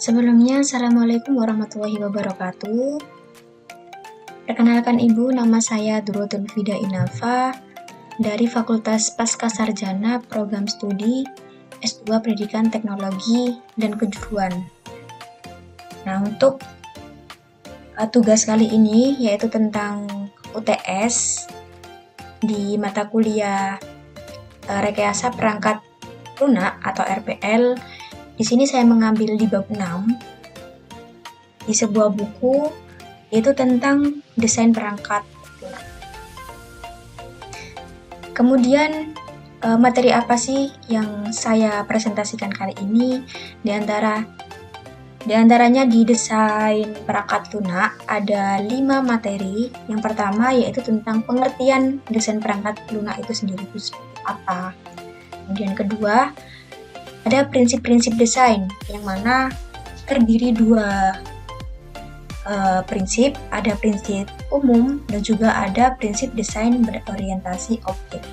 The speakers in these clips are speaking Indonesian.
Sebelumnya, Assalamualaikum warahmatullahi wabarakatuh. Perkenalkan Ibu, nama saya Durotun Fida Inafa dari Fakultas Pascasarjana Program Studi S2 Pendidikan Teknologi dan Kejuruan. Nah, untuk tugas kali ini yaitu tentang UTS di mata kuliah Rekayasa Perangkat Lunak atau RPL. Di sini saya mengambil di bab 6 di sebuah buku yaitu tentang desain perangkat lunak. Kemudian materi apa sih yang saya presentasikan kali ini? Di antaranya di desain perangkat lunak ada 5 materi. Yang pertama yaitu tentang pengertian desain perangkat lunak itu sendiri itu apa. Kemudian kedua, ada prinsip-prinsip desain yang mana terdiri 2 prinsip, ada prinsip umum dan juga ada prinsip desain berorientasi objek.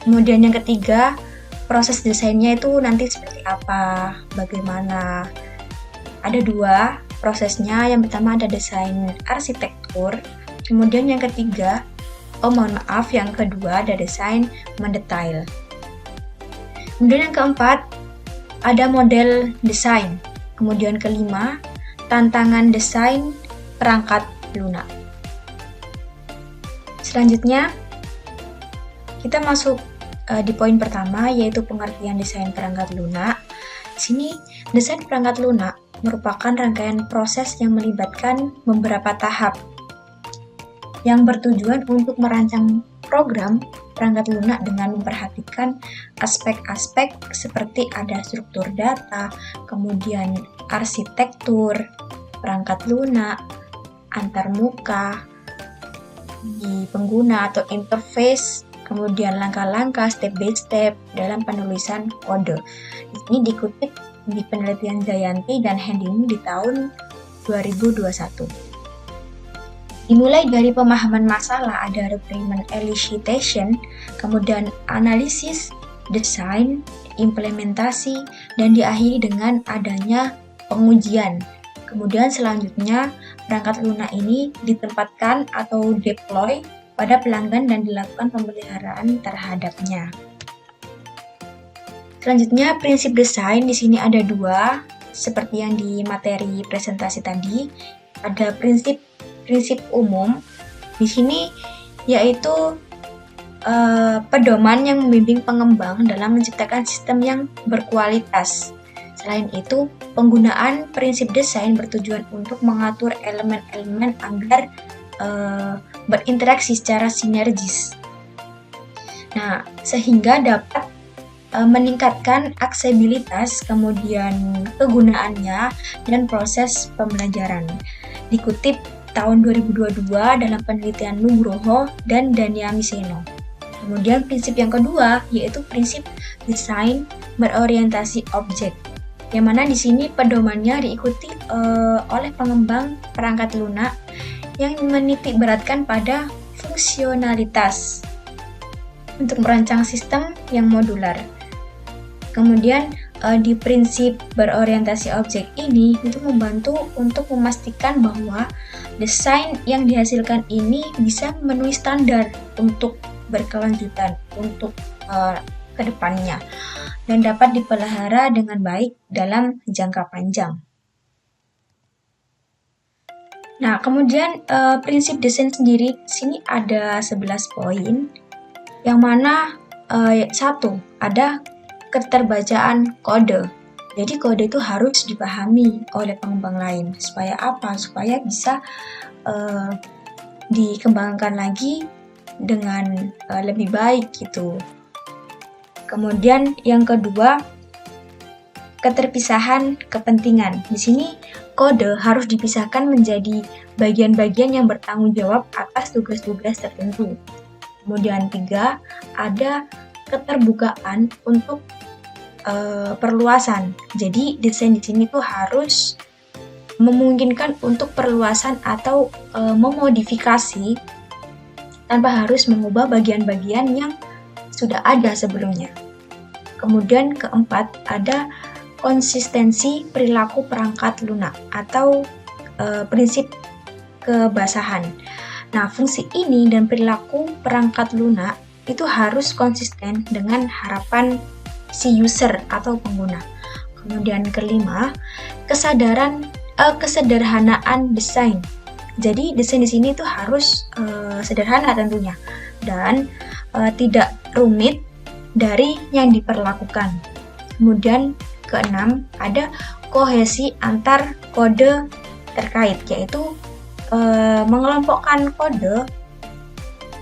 Kemudian yang ketiga, proses desainnya itu nanti seperti apa, bagaimana. Ada 2 prosesnya, yang pertama ada desain arsitektur, kemudian yang ketiga, yang kedua ada desain mendetail. Kemudian yang keempat, ada model desain. Kemudian kelima, tantangan desain perangkat lunak. Selanjutnya, kita masuk di poin pertama, yaitu pengertian desain perangkat lunak. Di sini, desain perangkat lunak merupakan rangkaian proses yang melibatkan beberapa tahap yang bertujuan untuk merancang program perangkat lunak dengan memperhatikan aspek-aspek seperti ada struktur data, kemudian arsitektur perangkat lunak, antarmuka di pengguna atau interface, kemudian langkah-langkah step by step dalam penulisan kode. Ini dikutip di penelitian Jayanti dan Hending di tahun 2021. Dimulai dari pemahaman masalah, ada requirement elicitation, kemudian analisis, desain, implementasi, dan diakhiri dengan adanya pengujian. Kemudian selanjutnya, perangkat lunak ini ditempatkan atau deploy pada pelanggan dan dilakukan pemeliharaan terhadapnya. Selanjutnya, prinsip desain di sini ada 2, seperti yang di materi presentasi tadi. Ada prinsip umum di sini yaitu pedoman yang membimbing pengembang dalam menciptakan sistem yang berkualitas. Selain itu, penggunaan prinsip desain bertujuan untuk mengatur elemen-elemen agar berinteraksi secara sinergis. Nah, sehingga dapat meningkatkan aksesibilitas, kemudian kegunaannya dan proses pembelajaran. Dikutip tahun 2022 dalam penelitian Nugroho dan Daniamiseno. Kemudian prinsip yang kedua yaitu prinsip desain berorientasi objek, yang mana di sini pedomannya diikuti oleh pengembang perangkat lunak yang menitik beratkan pada fungsionalitas untuk merancang sistem yang modular. Kemudian di prinsip berorientasi objek ini itu membantu untuk memastikan bahwa desain yang dihasilkan ini bisa memenuhi standar untuk berkelanjutan untuk kedepannya dan dapat dipelihara dengan baik dalam jangka panjang. Nah, kemudian prinsip desain sendiri di sini ada 11 poin, yang mana 1 ada keterbacaan kode. Jadi kode itu harus dipahami oleh pengembang lain. Supaya apa? Supaya bisa dikembangkan lagi dengan lebih baik gitu. Kemudian yang kedua, keterpisahan kepentingan. Di sini kode harus dipisahkan menjadi bagian-bagian yang bertanggung jawab atas tugas-tugas tertentu. Kemudian 3, ada keterbukaan untuk perluasan. Jadi desain di sini tuh harus memungkinkan untuk perluasan atau memodifikasi tanpa harus mengubah bagian-bagian yang sudah ada sebelumnya. Kemudian keempat, ada konsistensi perilaku perangkat lunak atau prinsip kebasahan. Nah, fungsi ini dan perilaku perangkat lunak itu harus konsisten dengan harapan si user atau pengguna. Kemudian kelima, kesederhanaan desain. Jadi desain di sini itu harus sederhana tentunya dan tidak rumit dari yang diperlakukan. Kemudian keenam, ada kohesi antar kode terkait, yaitu mengelompokkan kode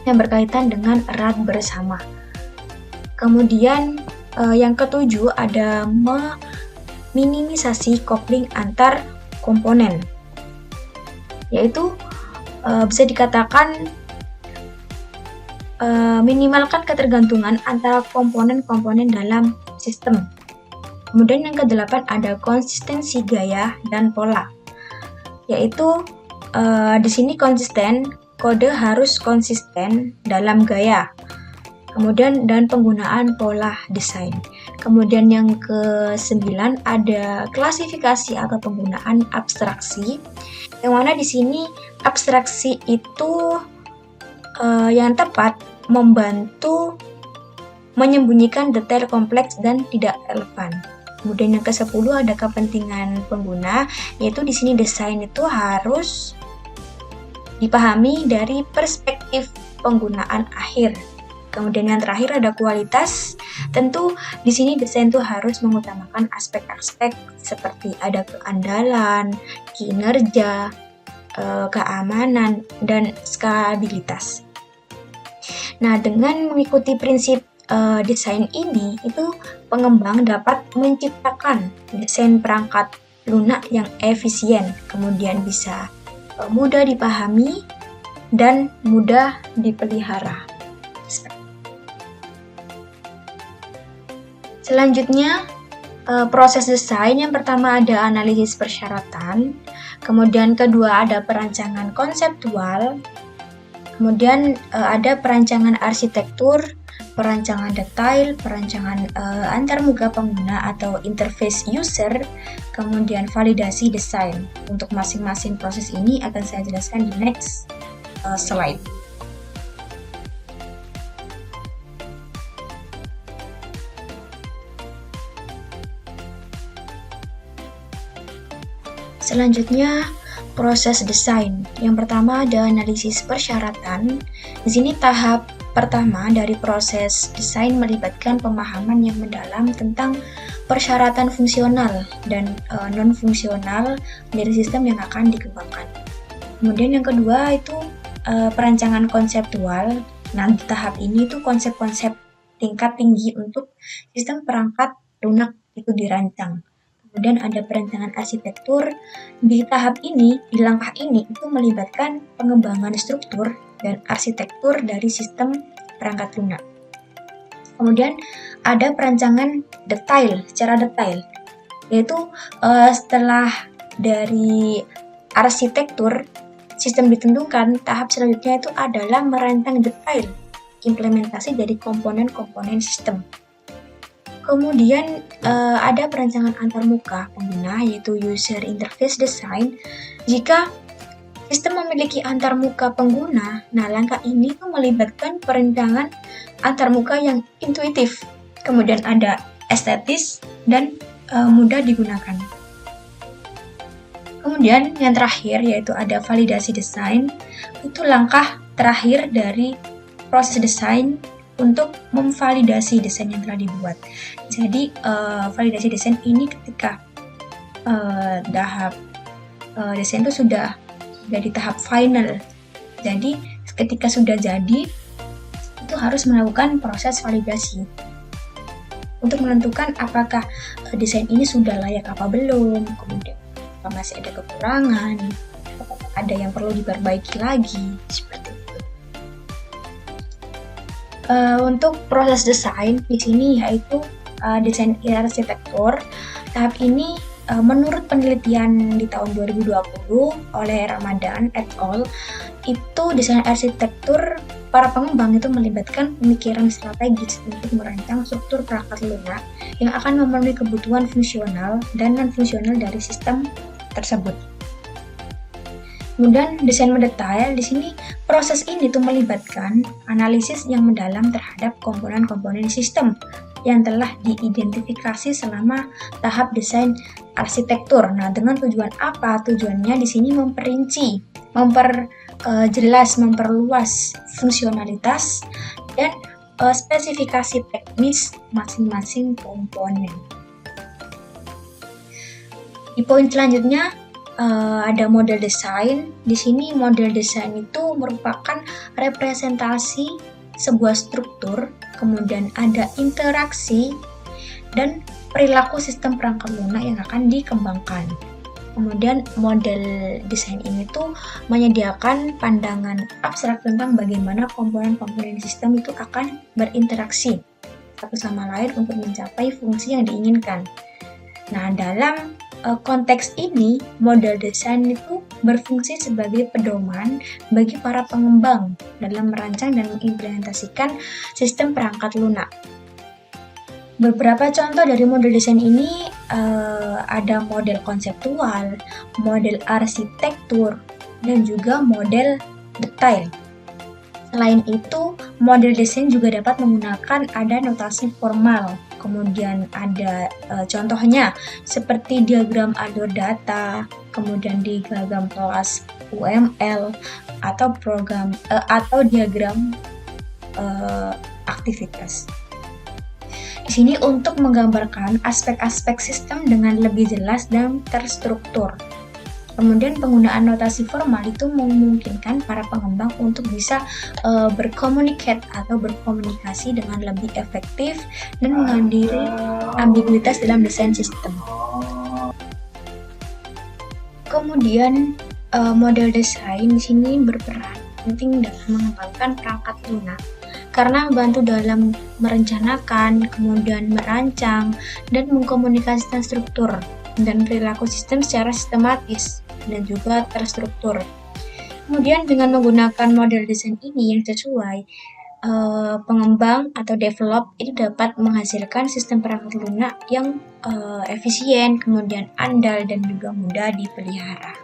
yang berkaitan dengan erat bersama. Kemudian yang ketujuh, ada meminimisasi kopling antar komponen, yaitu bisa dikatakan minimalkan ketergantungan antara komponen-komponen dalam sistem. Kemudian yang kedelapan, ada konsistensi gaya dan pola, yaitu di sini kode harus konsisten dalam gaya. Kemudian dan penggunaan pola desain. Kemudian yang ke-9, ada klasifikasi atau penggunaan abstraksi. Yang mana di sini abstraksi itu yang tepat membantu menyembunyikan detail kompleks dan tidak relevan. Kemudian yang ke-10, ada kepentingan pengguna, yaitu di sini desain itu harus dipahami dari perspektif penggunaan akhir. Kemudian yang terakhir, ada kualitas. Tentu di sini desain itu harus mengutamakan aspek-aspek seperti ada keandalan, kinerja, keamanan, dan skabilitas. Nah, dengan mengikuti prinsip desain ini, itu pengembang dapat menciptakan desain perangkat lunak yang efisien, kemudian bisa mudah dipahami dan mudah dipelihara. Selanjutnya, proses desain. Yang pertama ada analisis persyaratan, kemudian kedua ada perancangan konseptual, kemudian ada perancangan arsitektur, perancangan detail, perancangan antarmuka pengguna atau interface user, kemudian validasi desain. Untuk masing-masing proses ini akan saya jelaskan di next slide. Selanjutnya, proses desain. Yang pertama ada analisis persyaratan. Di sini tahap pertama dari proses desain melibatkan pemahaman yang mendalam tentang persyaratan fungsional dan non-fungsional dari sistem yang akan dikembangkan. Kemudian yang kedua itu perancangan konseptual. Nah, di tahap ini itu konsep-konsep tingkat tinggi untuk sistem perangkat lunak itu dirancang. Kemudian ada perancangan arsitektur. Di tahap ini, di langkah ini itu melibatkan pengembangan struktur dan arsitektur dari sistem perangkat lunak. Kemudian ada perancangan detail, secara detail, yaitu setelah dari arsitektur sistem ditentukan, tahap selanjutnya itu adalah merancang detail implementasi dari komponen-komponen sistem. Kemudian ada perancangan antarmuka pengguna, yaitu user interface design. Jika sistem memiliki antarmuka pengguna, nah langkah ini tuh melibatkan perencanaan antarmuka yang intuitif. Kemudian ada estetis dan mudah digunakan. Kemudian yang terakhir yaitu ada validasi desain. Itu langkah terakhir dari proses desain untuk memvalidasi desain yang telah dibuat. Jadi validasi desain ini ketika tahap desain itu sudah di tahap final. Jadi ketika sudah jadi itu harus melakukan proses validasi untuk menentukan apakah desain ini sudah layak apa belum, kemudian apa masih ada kekurangan, apakah ada yang perlu diperbaiki lagi, seperti itu. Untuk proses desain di sini yaitu desain arsitektur. Tahap ini menurut penelitian di tahun 2020 oleh Ramadan et al. itu desain arsitektur para pengembang itu melibatkan pemikiran strategis untuk merancang struktur perangkat lunak yang akan memenuhi kebutuhan fungsional dan non-fungsional dari sistem tersebut. Kemudian desain mendetail, di sini proses ini tuh melibatkan analisis yang mendalam terhadap komponen-komponen sistem yang telah diidentifikasi selama tahap desain arsitektur. Nah, dengan tujuan apa? Tujuannya di sini memperinci, memperjelas, memperluas fungsionalitas dan spesifikasi teknis masing-masing komponen. Di poin selanjutnya ada model desain. Di sini model desain itu merupakan representasi sebuah struktur, kemudian ada interaksi dan perilaku sistem perangkat lunak yang akan dikembangkan. Kemudian model desain ini tuh menyediakan pandangan abstrak tentang bagaimana komponen-komponen sistem itu akan berinteraksi satu sama lain untuk mencapai fungsi yang diinginkan. Nah, dalam konteks ini, model desain itu berfungsi sebagai pedoman bagi para pengembang dalam merancang dan mengimplementasikan sistem perangkat lunak. Beberapa contoh dari model desain ini ada model konseptual, model arsitektur, dan juga model detail. Selain itu, model desain juga dapat menggunakan ada notasi formal. Kemudian ada contohnya seperti diagram alur data, kemudian diagram kelas UML atau diagram aktivitas. Di sini untuk menggambarkan aspek-aspek sistem dengan lebih jelas dan terstruktur. Kemudian penggunaan notasi formal itu memungkinkan para pengembang untuk bisa berkomunikasi dengan lebih efektif dan menghindari ambiguitas dalam desain sistem. Kemudian model desain di sini berperan penting dalam mengembangkan perangkat lunak karena membantu dalam merencanakan, kemudian merancang dan mengkomunikasikan struktur dan perilaku sistem secara sistematis dan juga terstruktur. Kemudian dengan menggunakan model desain ini yang sesuai, pengembang atau develop itu dapat menghasilkan sistem perangkat lunak yang efisien, kemudian andal dan juga mudah dipelihara.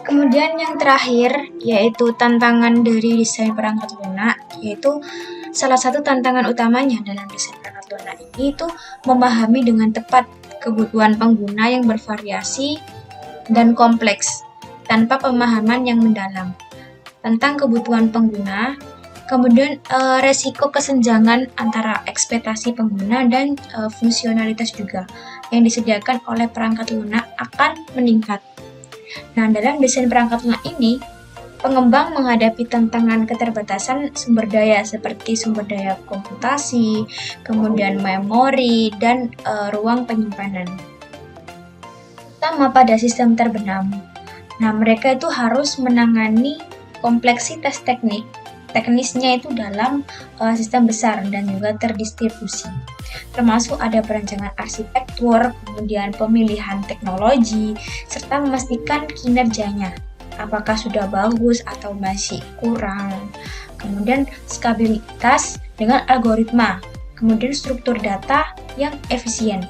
Kemudian yang terakhir yaitu tantangan dari desain perangkat lunak, yaitu salah satu tantangan utamanya dalam desain perangkat lunak ini itu memahami dengan tepat kebutuhan pengguna yang bervariasi dan kompleks tanpa pemahaman yang mendalam tentang kebutuhan pengguna. Kemudian resiko kesenjangan antara ekspektasi pengguna dan fungsionalitas juga yang disediakan oleh perangkat lunak akan meningkat. Nah, dalam desain perangkat lunak ini, pengembang menghadapi tantangan keterbatasan sumber daya seperti sumber daya komputasi, kemudian memori, dan ruang penyimpanan. Terutama pada sistem terbenam. Nah, mereka itu harus menangani kompleksitas teknisnya itu dalam sistem besar dan juga terdistribusi. Termasuk ada perencanaan arsitektur, kemudian pemilihan teknologi, serta memastikan kinerjanya, apakah sudah bagus atau masih kurang. Kemudian skabilitas dengan algoritma, kemudian struktur data yang efisien.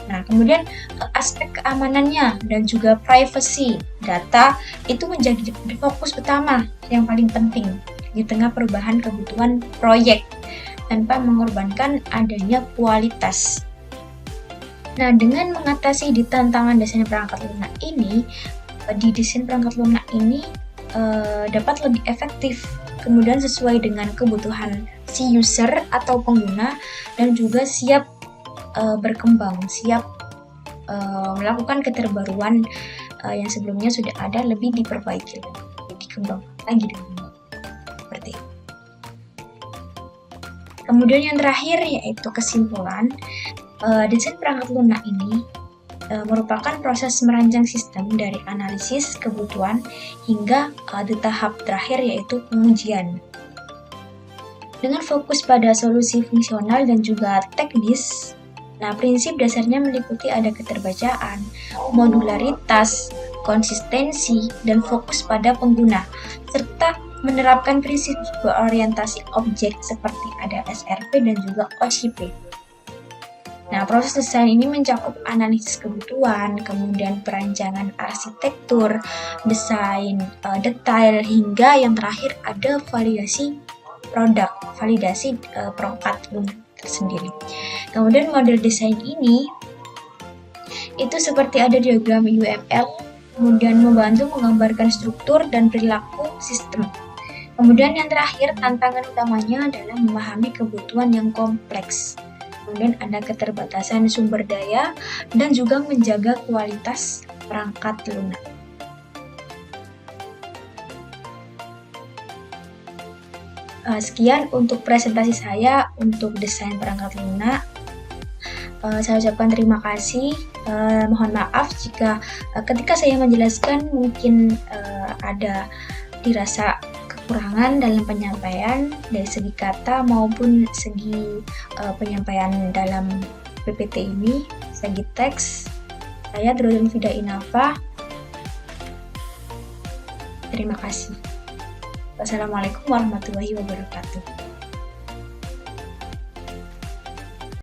Nah, kemudian aspek keamanannya dan juga privacy data itu menjadi fokus utama yang paling penting di tengah perubahan kebutuhan proyek tanpa mengorbankan adanya kualitas. Nah, dengan mengatasi di tantangan desain perangkat lunak ini, di desain perangkat lunak ini dapat lebih efektif, kemudian sesuai dengan kebutuhan si user atau pengguna, dan juga siap berkembang, siap melakukan keterbaruan yang sebelumnya sudah ada, lebih diperbaiki, lebih dikembangkan lagi dengan seperti itu. Kemudian yang terakhir yaitu kesimpulan, desain perangkat lunak ini merupakan proses merancang sistem dari analisis kebutuhan hingga di tahap terakhir yaitu pengujian. Dengan fokus pada solusi fungsional dan juga teknis, Nah, prinsip dasarnya meliputi ada keterbacaan, modularitas, konsistensi, dan fokus pada pengguna, serta menerapkan prinsip berorientasi objek seperti ada SRP dan juga OCP. Nah, proses desain ini mencakup analisis kebutuhan, kemudian perancangan arsitektur, desain detail, hingga yang terakhir ada validasi produk, validasi perangkat lunak tersendiri. Kemudian model desain ini itu seperti ada diagram UML, kemudian membantu menggambarkan struktur dan perilaku sistem. Kemudian yang terakhir, tantangan utamanya adalah memahami kebutuhan yang kompleks. Kemudian ada keterbatasan sumber daya dan juga menjaga kualitas perangkat lunak. Sekian untuk presentasi saya untuk desain perangkat lunak. Saya ucapkan terima kasih. Mohon maaf jika ketika saya menjelaskan mungkin ada dirasa kekurangan dalam penyampaian dari segi kata maupun segi penyampaian dalam PPT ini, segi teks. Saya Drolin Fida Inafa. Terima kasih. Wassalamualaikum warahmatullahi wabarakatuh.